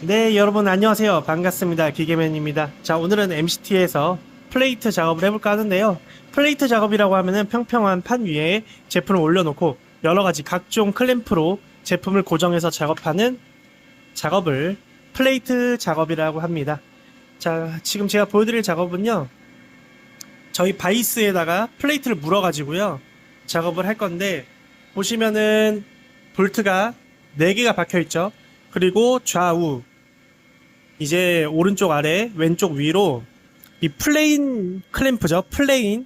네, 여러분 안녕하세요. 반갑습니다. 기계맨입니다. 자, 오늘은 MCT에서 플레이트 작업을 해볼까 하는데요. 플레이트 작업이라고 하면은 평평한 판 위에 제품을 올려놓고 여러 가지 각종 클램프로 제품을 고정해서 작업하는 작업을 플레이트 작업이라고 합니다. 자, 지금 제가 보여드릴 작업은요. 저희 바이스에다가 플레이트를 물어가지고요. 작업을 할 건데 보시면은 볼트가 4개가 박혀있죠. 그리고 좌우 이제 오른쪽 아래 왼쪽 위로 이 플레인 클램프죠. 플레인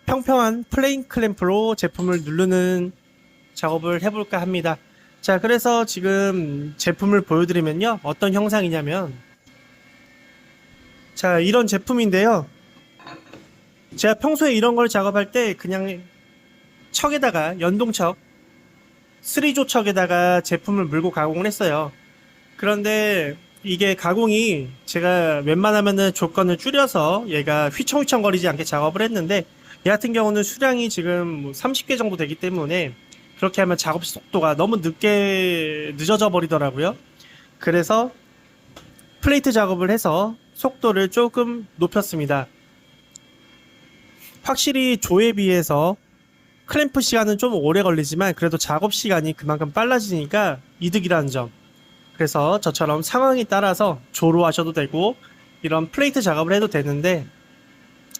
평평한 플레인 클램프로 제품을 누르는 작업을 해볼까 합니다. 자, 그래서 지금 제품을 보여드리면요, 어떤 형상이냐면, 자, 이런 제품인데요. 제가 평소에 이런 걸 작업할 때 그냥 척에다가 연동척 3조 척에다가 제품을 물고 가공을 했어요. 그런데 이게 가공이 제가 웬만하면은 조건을 줄여서 얘가 휘청휘청거리지 않게 작업을 했는데, 얘 같은 경우는 수량이 지금 30개 정도 되기 때문에 그렇게 하면 작업 속도가 너무 늦어져 버리더라고요. 그래서 플레이트 작업을 해서 속도를 조금 높였습니다. 확실히 조에 비해서 클램프 시간은 좀 오래 걸리지만 그래도 작업 시간이 그만큼 빨라지니까 이득이라는 점. 그래서 저처럼 상황에 따라서 조로 하셔도 되고 이런 플레이트 작업을 해도 되는데,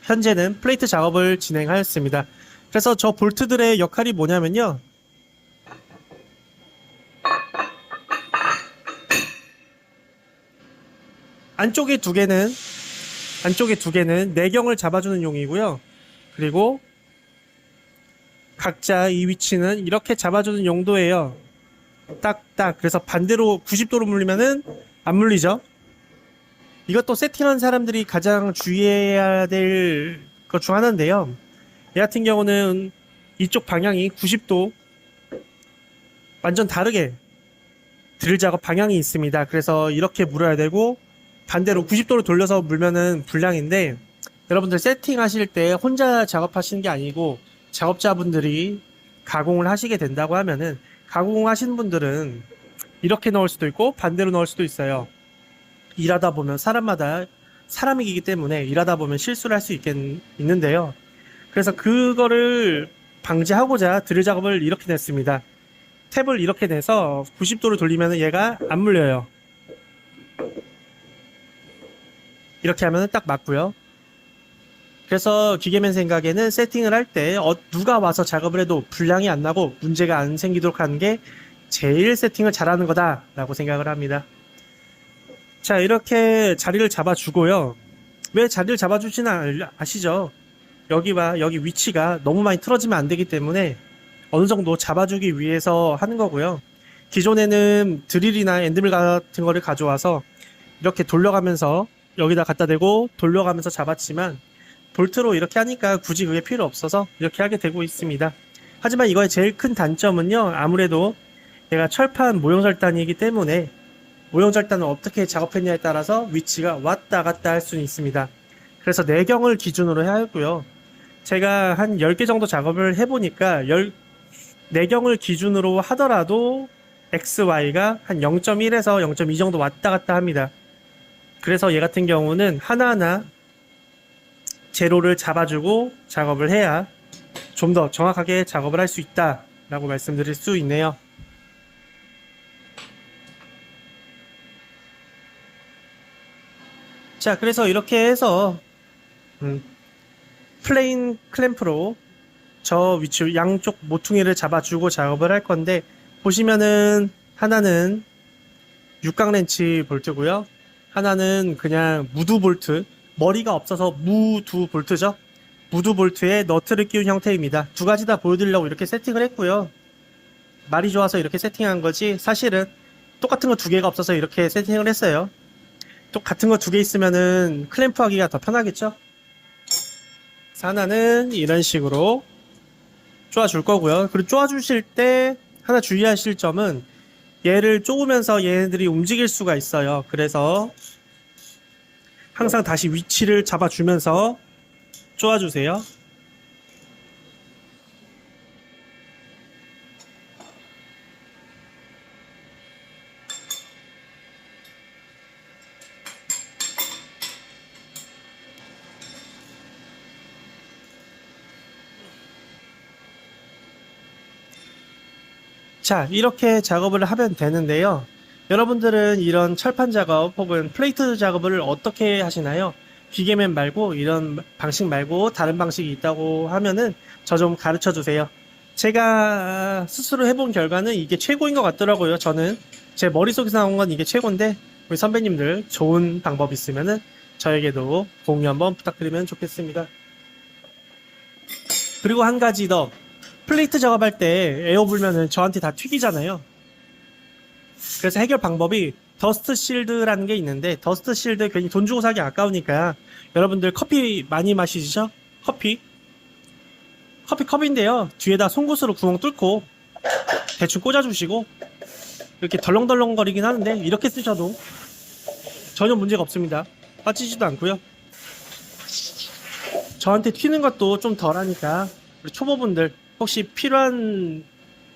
현재는 플레이트 작업을 진행하였습니다. 그래서 저 볼트들의 역할이 뭐냐면요, 안쪽에 두 개는 내경을 잡아주는 용이고요. 그리고 각자 이 위치는 이렇게 잡아주는 용도예요. 딱딱. 그래서 반대로 90도로 물리면은 안 물리죠. 이것도 세팅한 사람들이 가장 주의해야 될 것 중 하나인데요. 얘 같은 경우는 이쪽 방향이 90도 완전 다르게 드릴 작업 방향이 있습니다. 그래서 이렇게 물어야 되고 반대로 90도로 돌려서 물면은 불량인데, 여러분들 세팅하실 때 혼자 작업하시는 게 아니고 작업자분들이 가공을 하시게 된다고 하면은, 가공하시는 분들은 이렇게 넣을 수도 있고 반대로 넣을 수도 있어요. 일하다 보면 사람이기 때문에 일하다 보면 실수를 할 수 있는데요. 그래서 그거를 방지하고자 드릴 작업을 이렇게 냈습니다. 탭을 이렇게 내서 90도로 돌리면 얘가 안 물려요. 이렇게 하면 딱 맞고요. 그래서 기계맨 생각에는 세팅을 할 때 누가 와서 작업을 해도 불량이 안 나고 문제가 안 생기도록 하는 게 제일 세팅을 잘하는 거다라고 생각을 합니다. 자, 이렇게 자리를 잡아주고요. 왜 자리를 잡아주지는 아시죠? 여기 위치가 너무 많이 틀어지면 안 되기 때문에 어느 정도 잡아주기 위해서 하는 거고요. 기존에는 드릴이나 엔드밀 같은 거를 가져와서 이렇게 돌려가면서 여기다 갖다 대고 돌려가면서 잡았지만, 볼트로 이렇게 하니까 굳이 그게 필요 없어서 이렇게 하게 되고 있습니다. 하지만 이거의 제일 큰 단점은요, 아무래도 얘가 철판 모형절단이기 때문에 모형절단을 어떻게 작업했냐에 따라서 위치가 왔다 갔다 할 수는 있습니다. 그래서 내경을 기준으로 해야 하고요. 제가 한 10개 정도 작업을 해보니까 내경을 기준으로 하더라도 XY가 한 0.1에서 0.2 정도 왔다 갔다 합니다. 그래서 얘 같은 경우는 하나하나 제로를 잡아주고 작업을 해야 좀 더 정확하게 작업을 할 수 있다라고 말씀드릴 수 있네요. 자, 그래서 이렇게 해서 플레인 클램프로 저 위치 양쪽 모퉁이를 잡아주고 작업을 할 건데, 보시면은 하나는 육각 렌치 볼트고요. 하나는 그냥 무드 볼트, 머리가 없어서 무드 볼트죠. 무드 볼트에 너트를 끼운 형태입니다. 두 가지 다 보여드리려고 이렇게 세팅을 했고요. 말이 좋아서 이렇게 세팅한 거지, 사실은 똑같은 거 두 개가 없어서 이렇게 세팅을 했어요. 또 같은 거 두 개 있으면은 클램프 하기가 더 편하겠죠. 그래서 하나는 이런 식으로 쪼아줄 거고요. 그리고 쪼아주실 때 하나 주의하실 점은, 얘를 쪼으면서 얘네들이 움직일 수가 있어요. 그래서 항상 다시 위치를 잡아주면서 쪼아주세요. 자, 이렇게 작업을 하면 되는데요. 여러분들은 이런 철판 작업 혹은 플레이트 작업을 어떻게 하시나요? 기계맨 말고 이런 방식 말고 다른 방식이 있다고 하면은 저 좀 가르쳐 주세요. 제가 스스로 해본 결과는 이게 최고인 것 같더라고요. 저는 제 머릿속에서 나온 건 이게 최고인데 우리 선배님들 좋은 방법 있으면은 저에게도 공유 한번 부탁드리면 좋겠습니다. 그리고 한 가지 더. 플레이트 작업할 때 에어 불면은 저한테 다 튀기잖아요. 그래서 해결 방법이 더스트 실드라는 게 있는데 더스트 실드 괜히 돈 주고 사기 아까우니까 여러분들 커피 많이 마시죠? 커피 컵인데요. 뒤에다 송곳으로 구멍 뚫고 대충 꽂아주시고 이렇게 덜렁덜렁거리긴 하는데 이렇게 쓰셔도 전혀 문제가 없습니다. 빠지지도 않고요. 저한테 튀는 것도 좀 덜하니까 우리 초보분들 혹시 필요한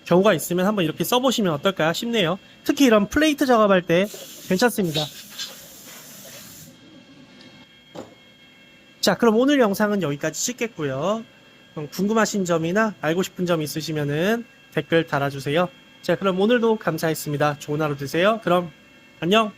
경우가 있으면 한번 이렇게 써보시면 어떨까 싶네요. 특히 이런 플레이트 작업할 때 괜찮습니다. 자, 그럼 오늘 영상은 여기까지 찍겠고요. 궁금하신 점이나 알고 싶은 점 있으시면은 댓글 달아주세요. 자, 그럼 오늘도 감사했습니다. 좋은 하루 되세요. 그럼 안녕.